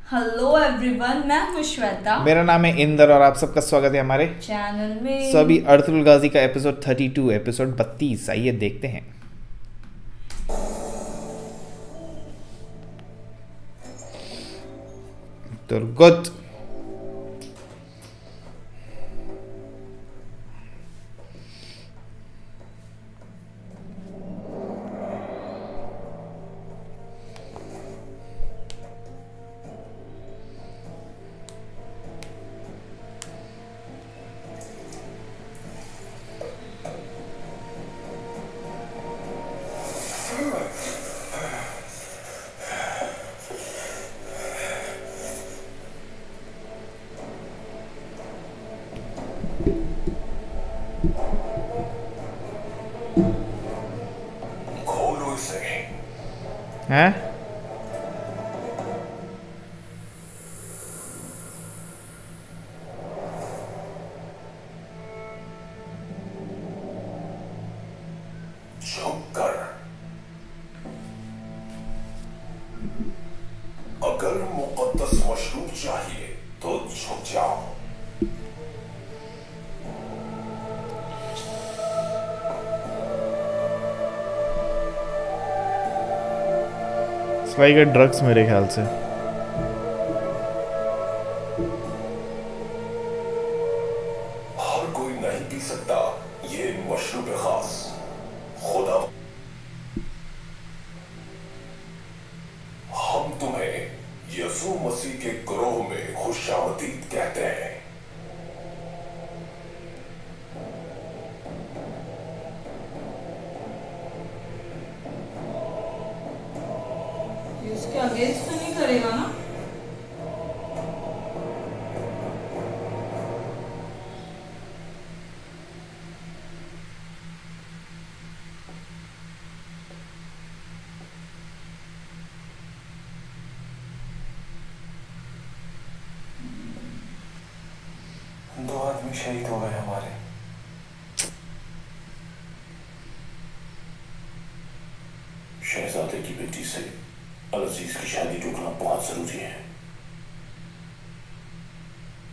Hello everyone, मैं हूँ श्वेता। मेरा नाम है इंदर और आप सबका स्वागत है हमारे चैनल में। सो अभी अर्तुल गाजी का एपिसोड 32 एपिसोड 32 आइए देखते हैं। तुर्गुत खोलो इसे। हैं? झुक कर। अगर मुकद्दस मशरूब चाहिए तो झुक जाओ। भाई का ड्रग्स मेरे ख्याल से। हर कोई नहीं पी सकता ये मशरूब खास। खुदा हम तुम्हें यीशु मसीह के ग्रोह में खुशामदीद कहते हैं। इसके अगेंस्ट तो नहीं करेगा ना? दो आदमी शहीद हो गए हमारे। शहजादे की बेटी से अजीज की शादी रोकना बहुत जरूरी है।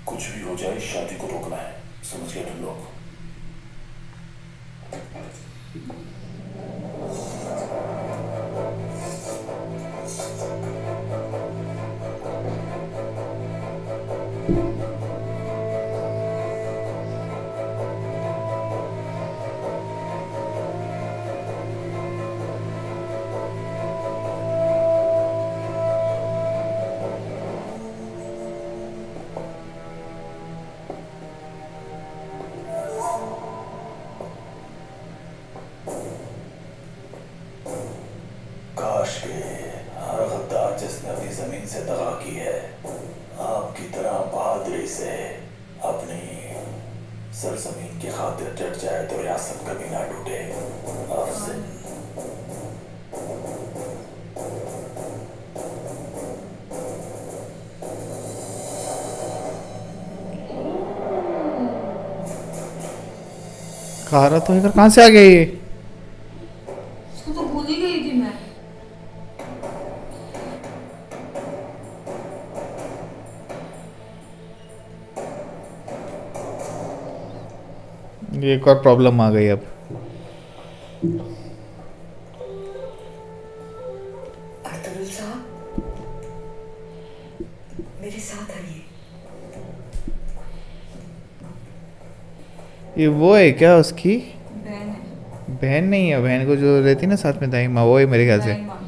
कुछ भी हो जाए शादी को रोकना है, समझ गए तुम लोग? काश के हर गद्दार जिसने अपनी जमीन से दगा की है आपकी तरह बहादुरी से अपनी सरजमीन की खातिर डट जाए तो रियासत कभी ना टूटे। और खा रहा तो इधर कहाँ से आ गया ये? इसको तो भूल ही गई थी मैं। ये एक और प्रॉब्लम आ गई अब। अर्तुल साहब, मेरे साथ आइए। ये वो है क्या उसकी बहन है। बहन? नहीं है, बहन को जो रहती ना साथ में दाई माँ, वो है मेरे ख्याल से। दाई माँ।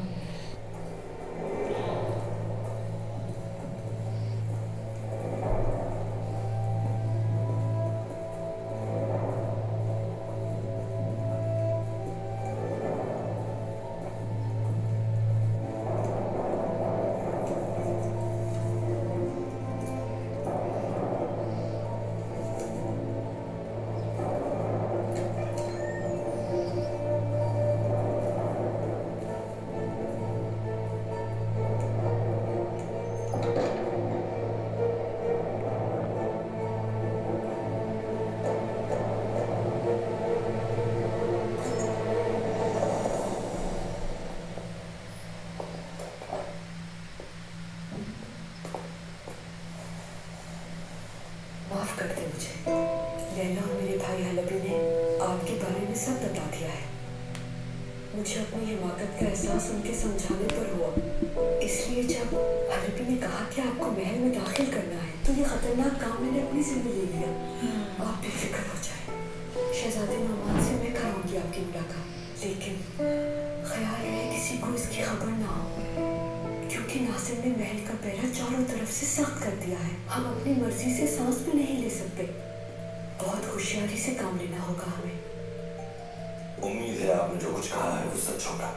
लैला और मेरे भाई हलबी ने आपके बारे में सब बता दिया है। मुझे अपनी हिमाकत का एहसास उनके समझाने पर हुआ। इसलिए जब हलबी ने कहा कि आपको महल में दाखिल करना है तो ये खतरनाक काम मैंने अपनी जिम्मे ले लिया। आप बेफिक्र हो जाए, शहजादे नौमान से मैं कराऊंगी आपकी मुलाकात, लेकिन ख्याल है किसी को इसकी खबर ना हो, क्योंकि नासिर ने महल का पहरा चारों तरफ से सख्त कर दिया है। हम अपनी मर्जी से सांस भी नहीं ले सकते। बहुत होशियारी से काम लेना होगा हमें। उम्मीद है आपने जो कुछ कहा है वो सच होगा,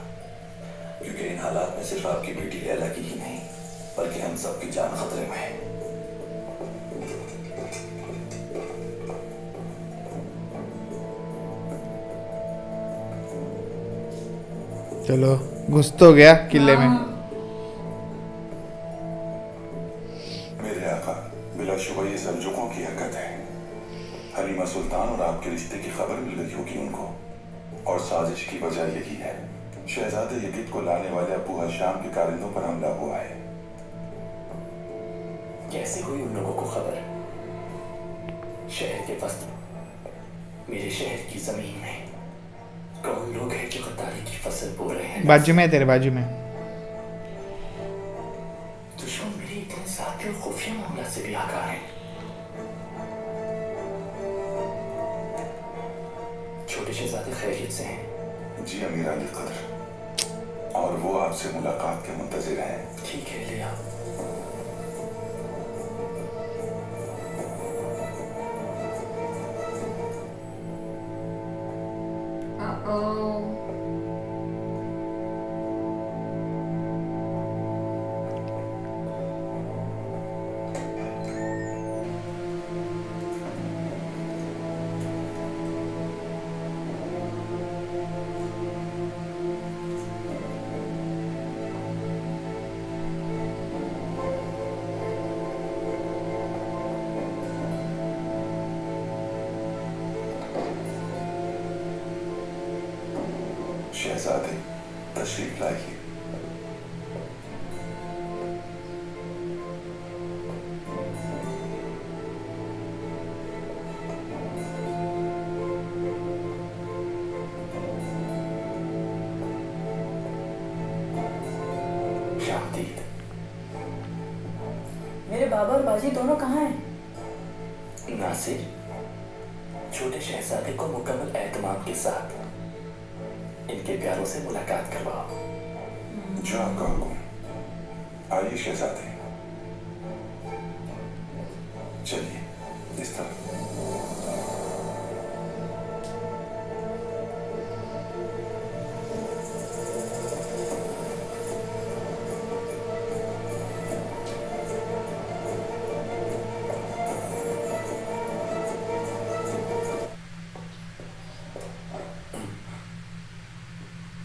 क्योंकि इन हालात में सिर्फ आपकी बेटी लैला की ही नहीं बल्कि हम सबकी जान खतरे में है। चलो घुस तो गया किले में। मेरे आका, बिलाशुबा ये सल्जुकों की हरकत है। हलीमा सुल्तान और आपके रिश्ते की खबर मिल गई होगी उनको, और साजिश की वजह यही है, शहजादे यकीत को लाने वाले अबू हशाम के कारिंदों पर हमला हुआ है। कैसे हुई उन लोगों को खबर? शहर के वस्त मेरे शहर की जमीन में कौन लोग हैं जो गद्दारी की फसल बो रहे हैं? बाजू में, तेरे बाजू में। दुश्मन मेरे इतने साथी और खुफिया मामला से भी आगाह है। छोटे शहजादे खैरियत से हैं? जी अमीर अली कदर, और वो आपसे मुलाकात के मुंतजिर हैं। ठीक है, ले आओ। शहजादे तशरीफ लाइए। शामदीद। मेरे बाबा और बाजी दोनों कहाँ हैं? नासिर, छोटे शहजादे को मुकम्मल एहतमाम के साथ इनके प्यारों से मुलाकात करवाओ। जो आपका हुक्म। आइए शहजादे, चलिए इस तरफ।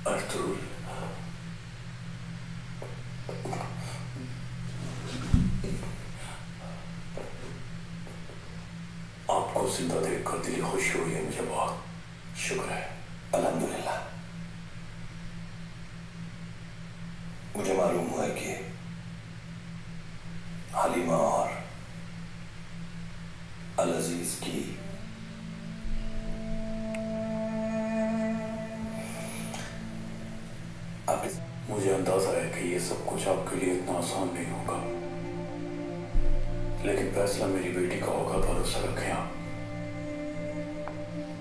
अर्तुल, आपको जिंदा देखकर दिली खुशी हुई है, मुझे बहुत शुक्र है। अल्हम्दुलिल्लाह। मुझे मालूम हुआ है कि हलीमा और अल अजीज की मुझे अंदाजा है कि ये सब कुछ आपके लिए इतना आसान नहीं होगा, लेकिन फैसला मेरी बेटी का होगा। भरोसा रखें आप,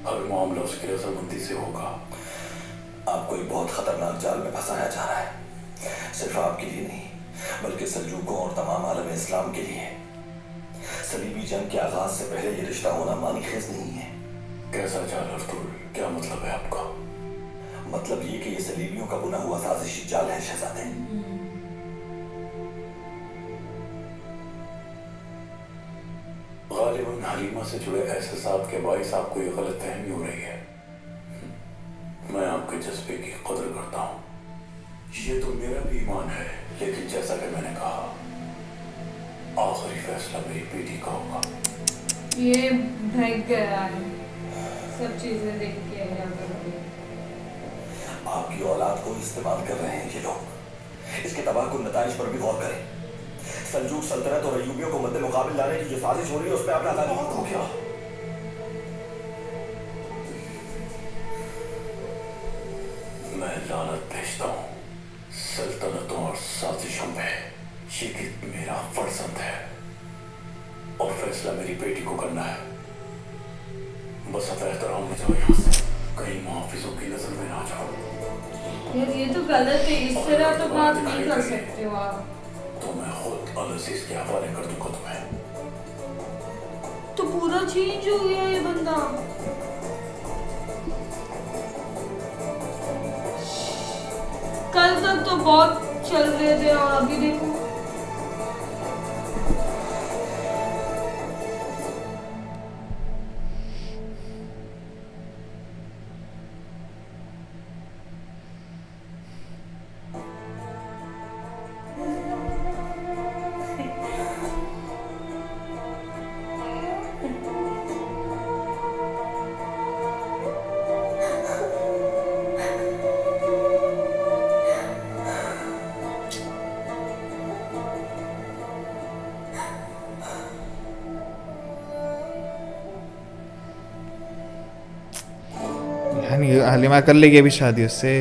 हर मामला उसकी रजामंदी से होगा। आपको एक बहुत खतरनाक जाल में फंसाया जा रहा है, सिर्फ आपके लिए नहीं बल्कि सल्जूकों और तमाम आलम इस्लाम के लिए। सलीबी जंग के आगाज से पहले ये रिश्ता होना मानीखेज नहीं है। कैसा जाल अर्तुल? क्या मतलब है आपका? मतलब ये कि ये सलीबियों का बुना हुआ साजिशी जाल है शहजादे। गालिबन हलीमा से जुड़े एहसास के बाइस आपको ये गलतफहमी हो रही है। मैं आपके जज्बे की कदर करता हूँ, ये तो मेरा भी ईमान है, लेकिन जैसा कि मैंने कहा, आखिरी फैसला मेरी बेटी का होगा। ये भाग गया है, सब चीजें देख के आपकी औलाद को इस्तेमाल कर रहे हैं ये लोग। इसके तबाहकुन नताइज पर भी गौर करें। सल्जूक सल्तनत और अयूबियों को मद्दे मुकाबिल लाने की जो साजिश हो रही है उसमें अपना बहुत हो गया। लानत भेजता हूँ सल्तनतों और साजिशों पे। ये कि मेरा फर्जंद है और फैसला मेरी बेटी को करना है। बस अब एहतराम में जाओ यहाँ से, कहीं मुहाफिजों की नजर में ना जाओ। यार ये तो गलत है, इस तरह तो बात नहीं कर सकते हो आप। तो मैं खुद अल-अज़ीज़ के हवाले कर दूंगा तुम्हें। तो पूरा चेंज हो गया ये बंदा। कल तक तो बहुत चल रहे थे और अभी देखो। हलीमा कर लेगी अभी शादी उससे।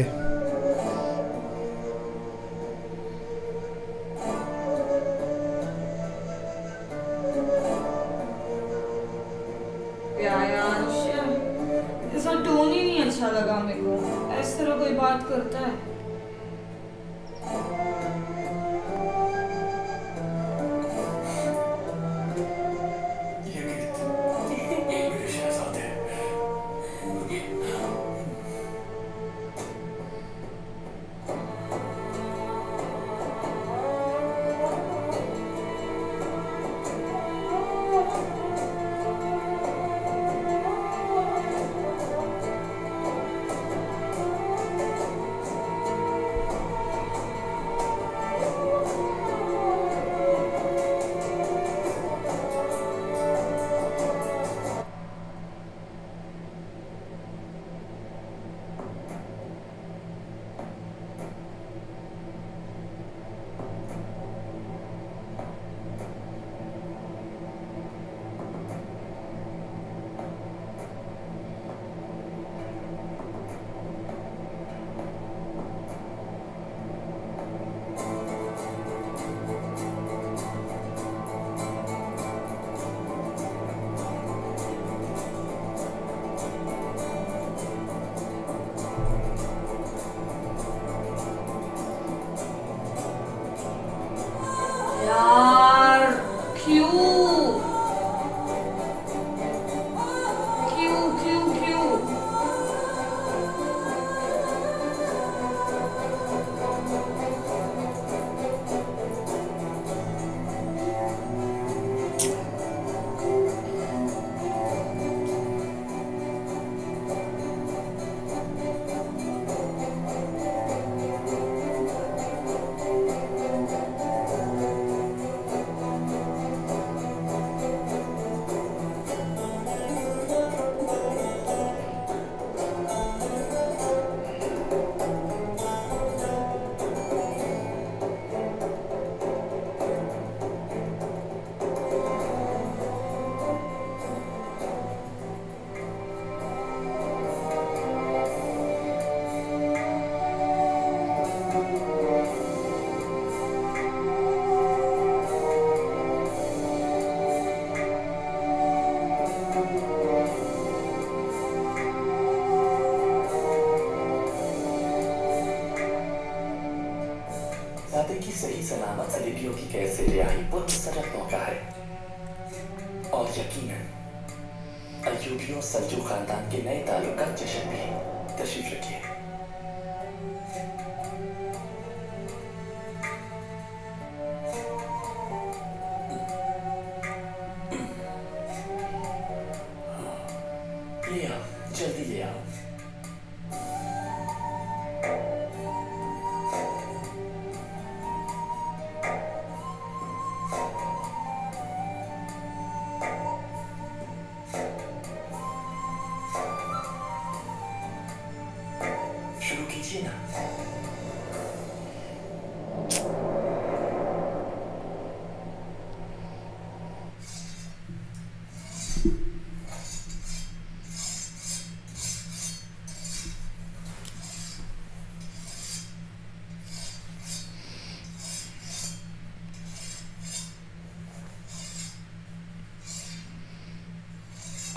इसका टोन ही नहीं अच्छा लगा मेरे को। इस तरह कोई बात करता है? यार क्यों क्यों क्यों क्यों? सादे की सही सलामत सलीबियों की कैद से रिहाई पुरमसरत मौका है और यकीनन अय्यूबियों सल्जूक खानदान के नए ताल्लुक का जश्न भी। तशरीफ रखिए। ले आओ, जल्दी ले आओ।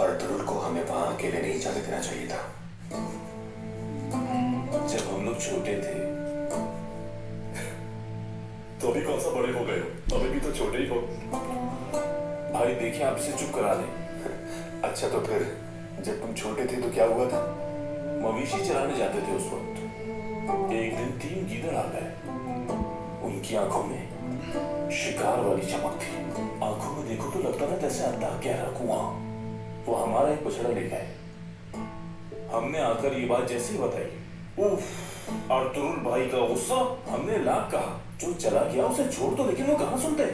अर्तुल को हमें वहां अकेले नहीं जाने देना चाहिए था। जब हम लोग छोटे थे तो अभी कौन सा बड़े हो गए हो, अभी भी तो छोटे ही हो। भाई देखिए, आप इसे चुप करा दें। अच्छा तो फिर जब तुम छोटे थे तो क्या हुआ था? मवेशी चराने जाते थे उस वक्त। एक दिन 3 गीदड़ आ गए। उनकी आंखों में शिकार वाली चमक थी। आंखों में देखो तो लगता था जैसे अंधा गहरा कुआं। वो हमारा एक बछड़ा ले गए। हमने आकर ये बात जैसे ही बताई, उफ, अर्तुल भाई का गुस्सा। हमने लाख कहा, जो चला गया उसे छोड़ दो, लेकिन वो कहाँ सुनते।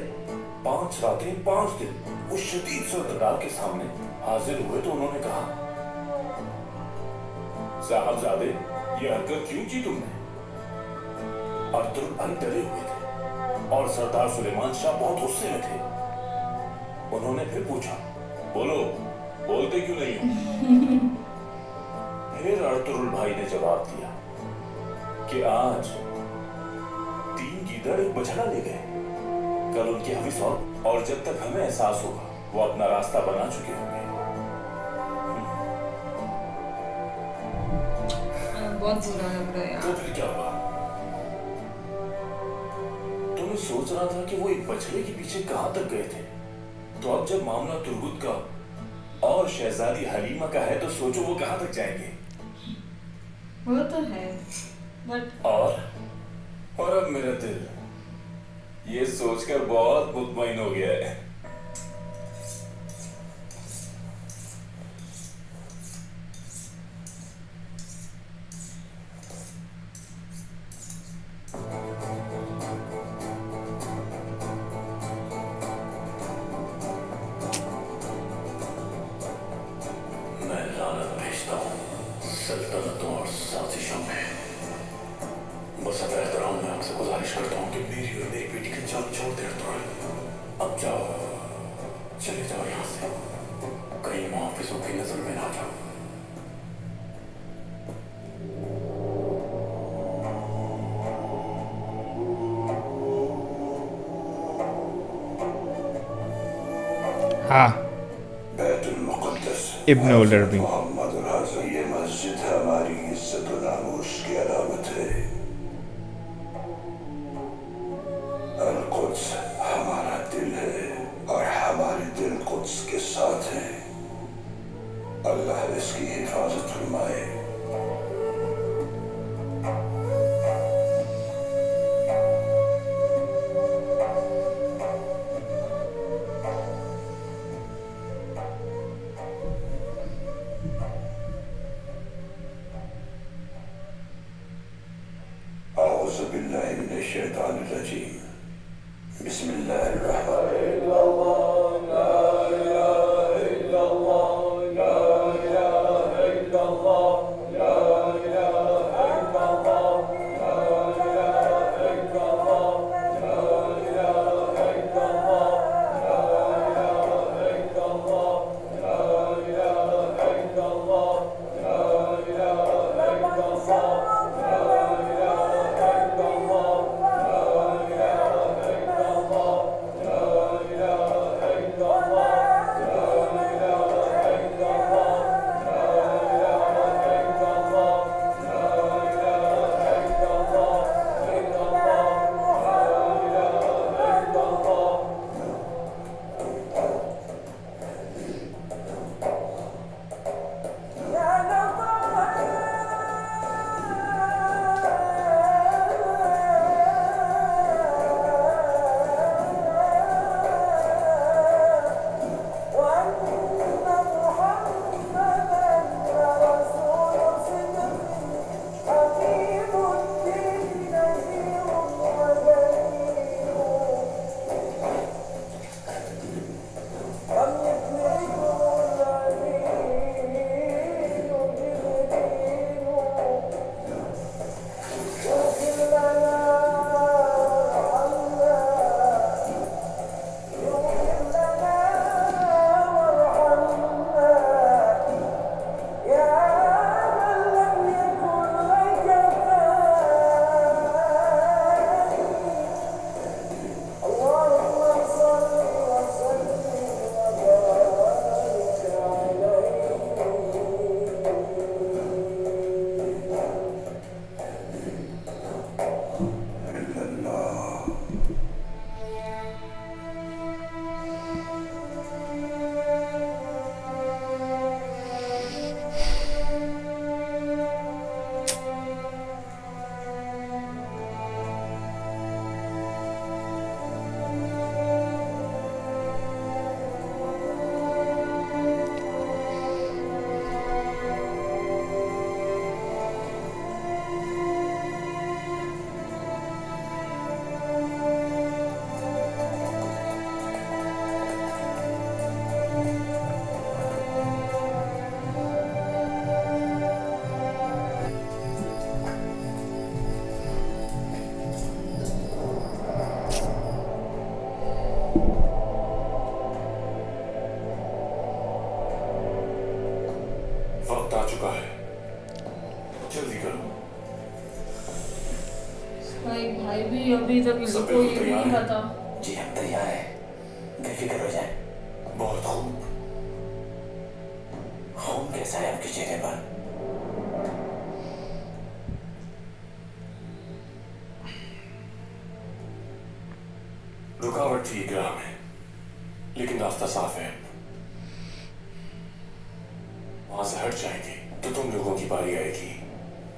5 रातें 5 दिन वो शदीद सरदार के सामने हाजिर हुए तो उन्होंने कहा, साहबजादे, ये हरकत क्यों की तुमने? अर्तुल भाई डरे हुए थे और सरदार सुलेमान शाह बहुत गुस्से में थे। उन्होंने फिर पूछा, बोलो, बोलते क्यों नहीं हो? फिर अर्तुल भाई ने जवाब दिया कि आज 3 गीदड़ एक बछड़ा ले गए। कल उनकी हविस और जब तक हमें एहसास होगा वो अपना रास्ता बना चुके होंगे। बहुत बुरा लग रहा है यार। तो फिर क्या हुआ? तो मैं सोच रहा था कि वो एक बछड़े के पीछे कहां तक गए थे। तो अब जब मामला तुर्गुत का और शहजादी हलीमा का है तो सोचो वो कहां तक जाएंगे। वो तो है, बट और अब मेरा दिल ये सोचकर बहुत मुतमईन हो गया है। मैं लानत भेजता हूँ सल्तनतों और साजिशों में। बस अब एहतराम में आपसे गुजारिश करता हूँ कि मेरी और मेरी बेटी की जान छोड़ दे। अब जाओ, चले जाओ यहाँ से, कहीं मुहाफिजों की नजर में ना जाओ। हाँ, बैतुल मुक़द्दस इब्न उल अरबी। मोहम्मद राज़ा, ये मस्जिद हमारी इज्जत और नामूस की अलामत है। अल-कुद्स हमारा दिल है और हमारे दिल कुद्स के साथ है। अल्लाह इसकी हिफाजत फरमाए। औज़ु बिल्लाहि मिनश शैतानिर रजीम। बिस्मिल्लाहिर रहमानिर रहीम। ला इलाहा इल्लल्लाह, ला इलाहा इल्लल्लाह, वक्त आ चुका है, जल्दी करो। भाई भी अभी तक इसको ये नहीं पता। जी हम तैयार हैं, बेफिक्र हो जाए। बहुत खूब। खून कैसा है आपके चेहरे पर? रुकावट थी ग्राह में, लेकिन रास्ता साफ है। वहां से हट जाएंगे तो तुम लोगों की बारी आएगी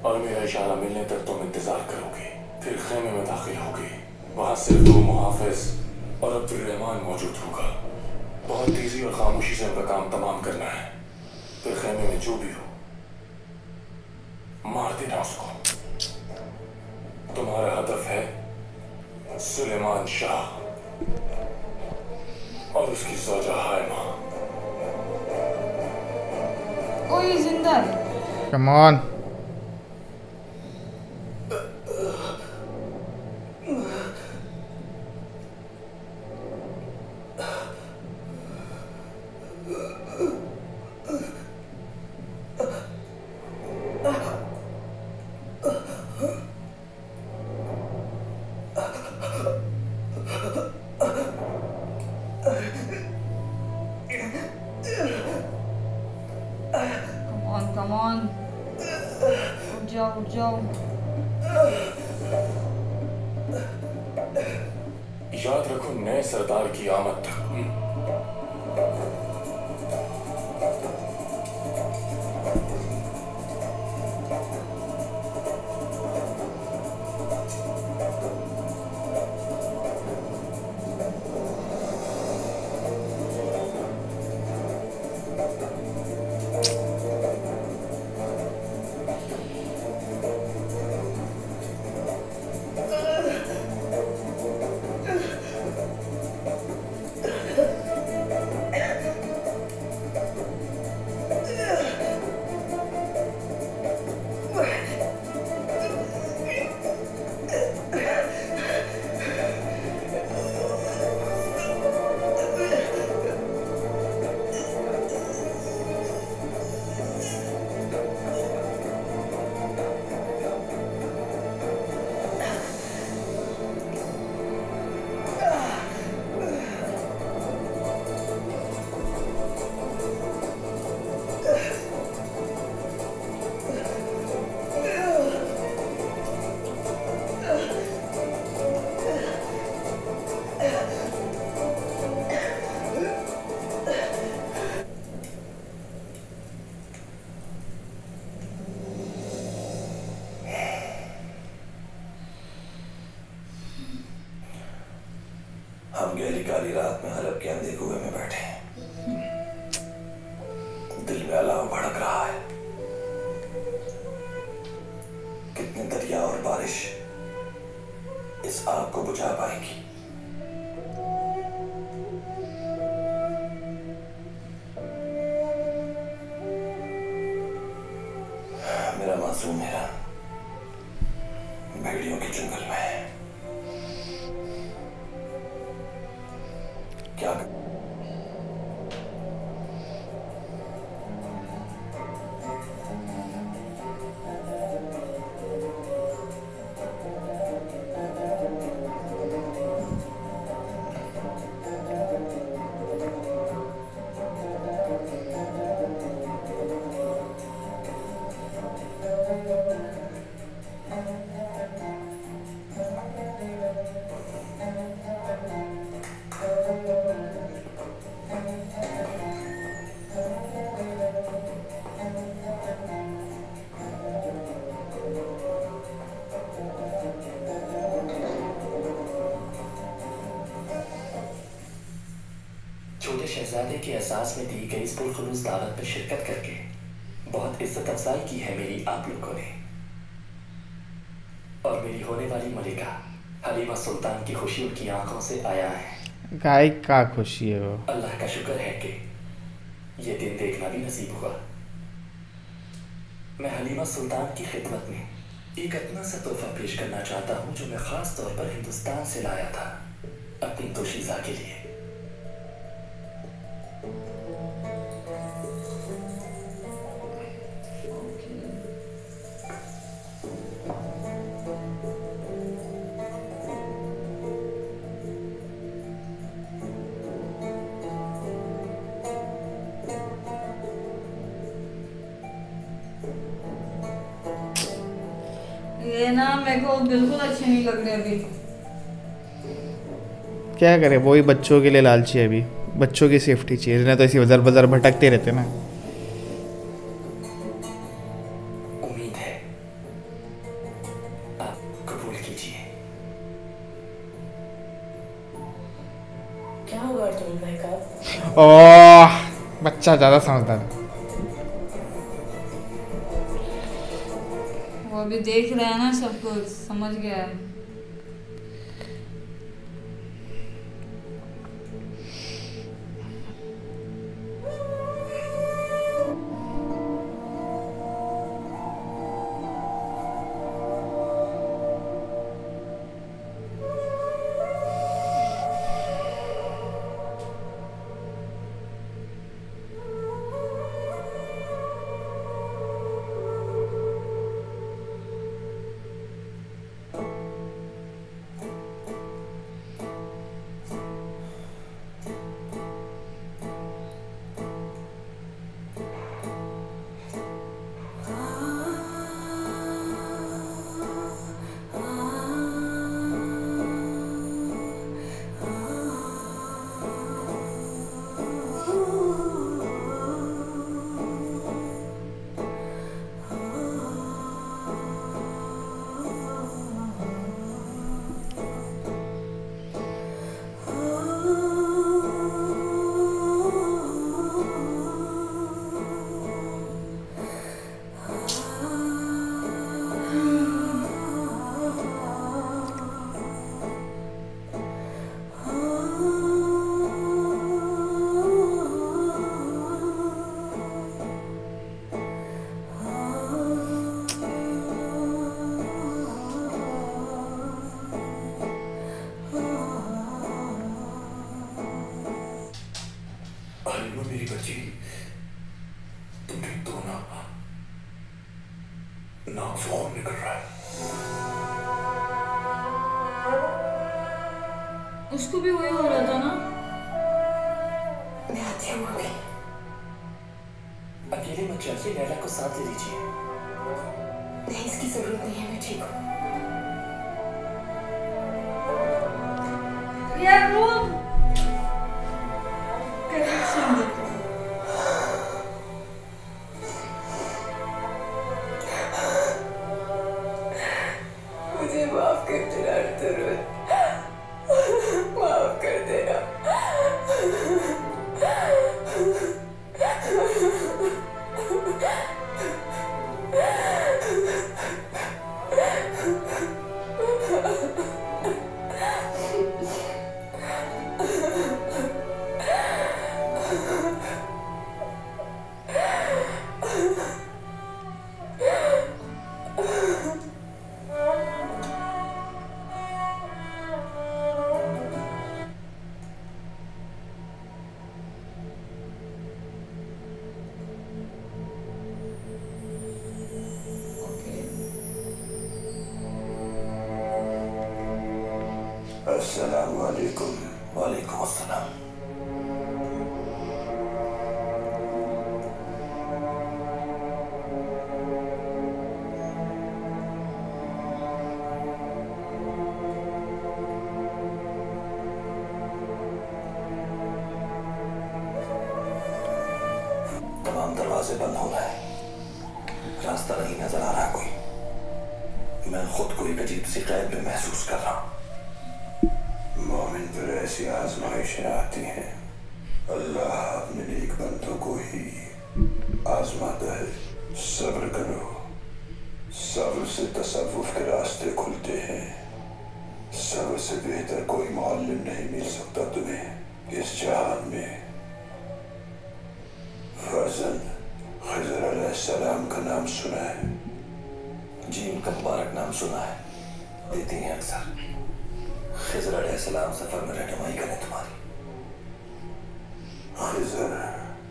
और मेरा इशारा मिलने तक तुम इंतजार करोगे। फिर खेमे में दाखिल होगे। वहां सिर्फ 2 मुहाफिज और अब्दुर्रहमान मौजूद होगा। बहुत तेजी और खामोशी से उनका काम तमाम करना है। फिर खेमे में जो भी हो मार देना उसको। तुम्हारा हदफ है सुलेमान शाह और उसकी सौजा हायमा। कोई जिंदा है। Come on. Come on. उठ जाओ। याद रखो नए सरदार की आमद तक। हम गहरी काली रात में हलब के अंधे कुएं में बैठे हैं। दिल में अलाव भड़क रहा है। कितने दरिया और बारिश इस आग को बुझा पाएगी? मेरा मासूम मेरा भेड़ियों के जंगल में है। क्या छोटे शहजादे के एहसास में दी गई इस पुरखुलूस दावत में शिरकत करके बहुत इज्जत अफजाई की है मेरी आप लोगों ने। और मेरी होने वाली मलिका हलीमा सुल्तान की खुशी उनकी आंखों से आया है। गाय का खुशी है वो। अल्लाह का शुक्र है कि ये दिन देखना भी नसीब हुआ। मैं हलीमा सुल्तान की खिदमत में एक इतना सा तोहफा पेश करना चाहता हूँ जो मैं खास तौर पर हिंदुस्तान से लाया था अपनी दोशीज़ा के लिए। ना मेरे को बिल्कुल अच्छे नहीं लग रहे अभी। क्या करे, वही बच्चों के लिए लालची है अभी, बच्चों की सेफ्टी चाहिए, इन्हें तो ऐसी बजर बजर भटकते रहते ना। उम्मीद है आप कबूल कीजिए। क्या होगा अर्जुन भाई का? ओह, बच्चा ज़्यादा समझदार है। वो अभी देख रहा है ना, सब कुछ समझ गया है। हालिमा मेरी बच्ची, तुम ठीक तो ना? नाक से खून निकल रहा है। उसको भी वही हो रहा था ना। मैं आती हूँ अभी। अकेले मत जाइए, लैला को साथ ले लीजिए। नहीं, इसकी जरूरत नहीं है, मैं ठीक हूँ। यार वो कनेक्शन देखो। मुझे माफ कर देना अर्जुन, माफ कर देना। अस्सलाम वालेकुम। वालेकुम अस्सलाम। तमाम दरवाजे बंद हो गए, रास्ता नहीं नजर आ रहा कोई। मैं खुद को एक अजीब सी कैद में महसूस कर रहा हूँ। मोमिन पर ऐसी आजमाइशें आती हैं, अल्लाह अपने नेक बंदों को ही आजमाता है। सब्र करो, सब्र से तसव्वुफ के रास्ते खुलते हैं। सब्र से बेहतर कोई मुअल्लिम नहीं मिल सकता तुम्हें इस जहान में। फर्जन, खिज़र अलैहिस्सलाम का नाम सुना है? जी, उनका मुबारक नाम सुना है, देती हैं अक्सर। खिज़र अलैहिस्सलाम सफर में रहनुमाई करें तुम्हारी। खिज़र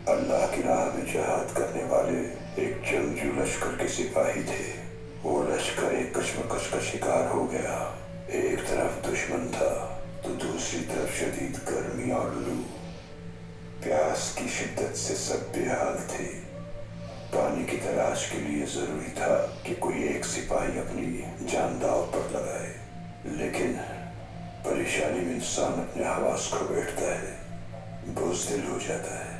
अल्लाह की राह में जहाद करने वाले एक जंगजू लश्कर के सिपाही थे। वो लश्कर एक कशमकश का शिकार हो गया। एक तरफ दुश्मन था तो दूसरी तरफ शदीद गर्मी और लू। प्यास की शिद्दत से सब बेहाल थे। पानी की तलाश के लिए जरूरी था कि कोई एक सिपाही अपनी जान दांव पर लगाए, लेकिन परेशानी में इंसान अपने हवास खो बैठता है, बुज़दिल हो जाता है,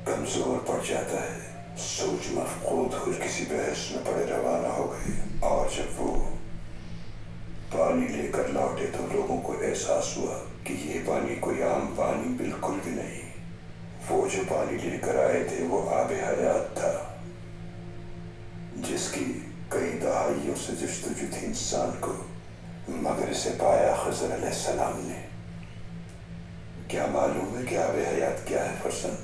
कमजोर पड़ जाता है, सोच मफकूद हो किसी बहस में पड़े रवाना हो गए। और जब वो पानी लेकर लौटे तो लोगों को एहसास हुआ कि ये पानी कोई आम पानी बिल्कुल भी नहीं। वो जो पानी लेकर आए थे वो आब हयात था, जिसकी कई दहाइयों से जस्तजू थी इंसान को, मगर इसे पाया खज़र अलैहिस्सलाम ने। क्या मालूम है कि आब हयात क्या है फरसंद?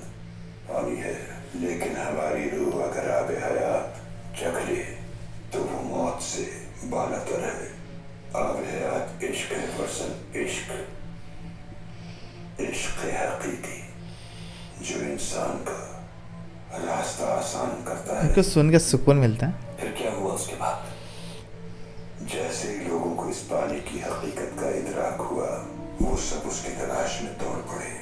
पानी है, लेकिन हमारी रूह अगर आब हयात चख ले तो वो मौत से बालातर है। आब हयात इश्क है फरसंद, इश्क, इश्क हकीकी जो इंसान का रास्ता आसान करता है। इनको सुन के सुकून मिलता है। फिर क्या हुआ उसके बाद? जैसे ही लोगों को इस पानी की हकीकत का इदराक हुआ, वो सब उसकी तलाश में दौड़ पड़े,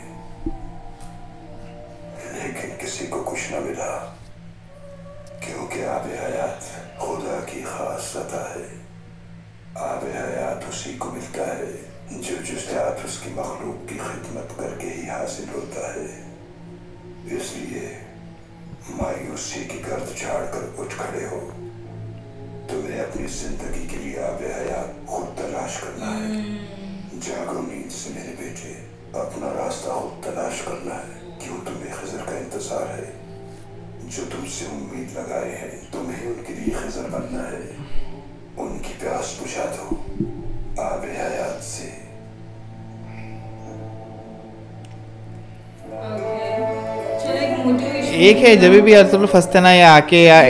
लेकिन किसी को कुछ न मिला, क्योंकि आब हयात खुदा की खास सता है। आब हयात उसी को मिलता है जो जुज़ात उसकी मखलूक की खिदमत करके ही हासिल होता है। इसलिए मायूसी की गर्द झाड़कर उठ खड़े हो। तुम्हें अपनी जिंदगी के लिए आब हयात खुद तलाश करना है। जागो नींद से मेरे बेटे, अपना रास्ता खुद तलाश करना है। क्यों तुम्हें खिज़र का इंतजार है? जो तुमसे उम्मीद लगाए हैं, तुम्हें उनके लिए खिज़र बनना है। उनकी प्यास बुझा दो आब हयात से। चलो एक मोटिवेशन एक है जब भी यार तुम लोग फंसते ना या आके या हर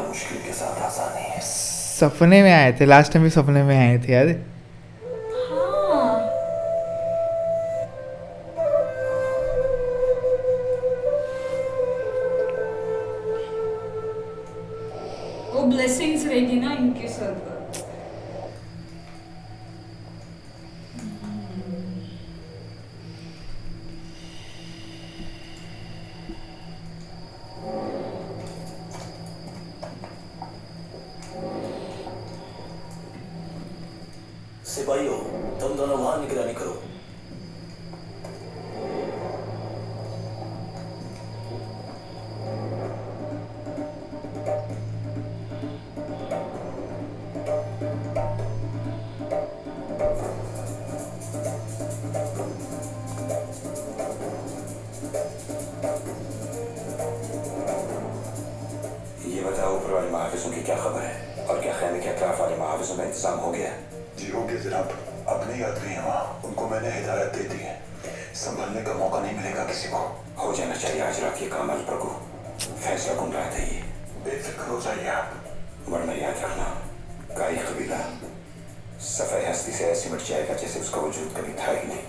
मुश्किल के साथ आसानी है। सपने में आए थे, लास्ट टाइम भी सपने में आए थे यार। हाँ वो ब्लेसिंग्स रहेगी ना इनके सर पर। सिपाहियों, तुम दोनों वहां निगरानी करो। ये बताओ, ऊपर वाले महाफिजों की क्या खबर है? और क्या खैमे के अतराफ वाले महाफिजों का इंतजाम हो गया? जी हो गया जनाब। अपने यात्री हैं वहाँ, उनको मैंने हिदायत दे दी है। संभलने का मौका नहीं मिलेगा किसी को। हो जाना चाहिए आज रात ये काम अल प्रभु। फैसला कौन रहा था? ये बेफिक्र हो जाइए आप, वरना याद रखना काई कबीला सफ़े हस्ती से ऐसे मिट जाएगा जैसे उसका वजूद कभी था ही नहीं।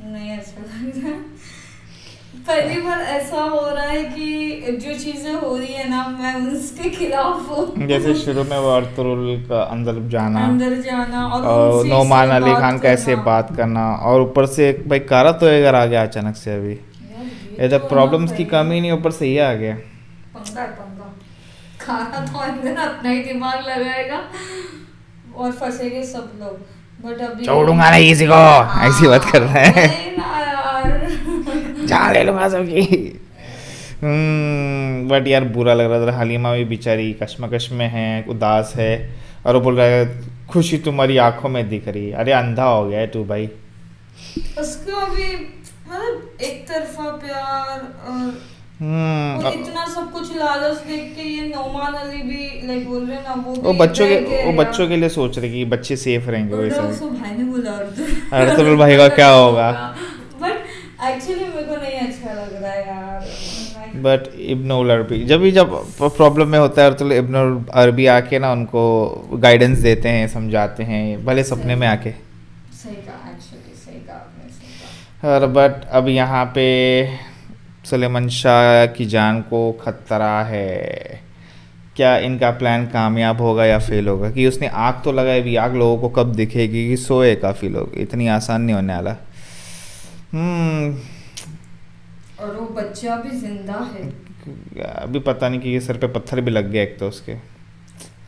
नहीं अच्छा लग रहा। पहली बार ऐसा हो रहा है कि जो चीजें हो रही है ना, मैं उसके खिलाफ हूँ। जैसे शुरू में वो अर्तुगरुल का अंदर जाना और और उनसे नोमान इससे अली बात खान कैसे करना। बात करना, और ऊपर से एक भाई कारा तो अगर आ गया अचानक से। अभी इधर तो प्रॉब्लम्स ना की भाई। कमी नहीं, ऊपर से ये आ गया। पंगा है, पंगा। खाना तो अंदर अपना ही दिमाग लगाएगा और फंसेंगे सब लोग। बट अभी छोड़ूंगा नहीं किसी को, ऐसी बात कर रहा है। नहीं ना यार। जान ले लूंगा सबकी। बट यार बुरा लग रहा था। हलीमा भी बेचारी कश्मकश में है, उदास है, और वो बोल रहा है खुशी तुम्हारी आंखों में दिख रही है। अरे अंधा हो गया है तू भाई। उसको अभी मतलब एक तरफा प्यार और और इतना सब कुछ लालच देख के ये नौमान अली भी लाइक बोल रहे हैं ना, वो वो भी बच्चों रह गए के वो यार। बच्चों के लिए सोच रहे कि बच्चे सेफ रहेंगे बोल रहा वैसे। उसको भाई ने बोला अर्तुल भाई का क्या होगा? बट एक्चुअली मेरे को नहीं अच्छा लग रहा है यार। बट इब्न उल अरबी जब प्रॉब्लम में होता है अर्तुल इब्न उल अरबी आके ना उनको गाइडेंस देते हैं, समझाते हैं, भले सपने में आके। सही कहा, एक्चुअली सही कहा आपने, सही कहा। और बट अब यहाँ पे सुलेमान शाह की जान को खतरा है। क्या इनका प्लान कामयाब होगा या फेल होगा? कि उसने आग तो लगाई भी, आग लोगों को कब दिखेगी कि सोए काफ़ी लोग, इतनी आसान नहीं होने वाला। और वो बच्चा भी जिंदा है अभी पता नहीं कि ये सर पे पत्थर भी लग गया एक तो उसके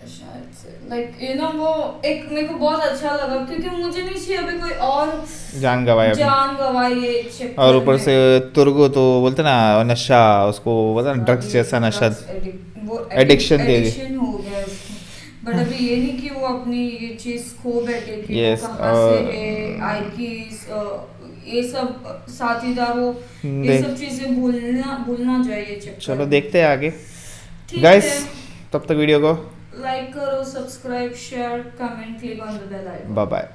शायद से। लाइक यू नो वो एक मेरे को बहुत अच्छा लगा क्योंकि मुझे नहीं चाहिए अभी कोई और जान गवाया जान गवाए ये चक्कर और ऊपर में। से तुर्गो तो बोलते ना नशा, उसको पता ना ड्रग्स जैसा नशा, एडिक्शन दे दी। एडिक्शन हो गया उसको। बट अभी ये नहीं कि वो अपनी ये चीज खो बैठे कि Yes, वो कहाँ से है, आईकीज ये सब साथीदार, वो ये सब चीजें भूलना चाहिए चक्कर। चलो देखते हैं आगे ठीक गाइस, है। तब तक वीडियो को लाइक करो, subscribe, share, comment, click on the bell icon. Bye bye.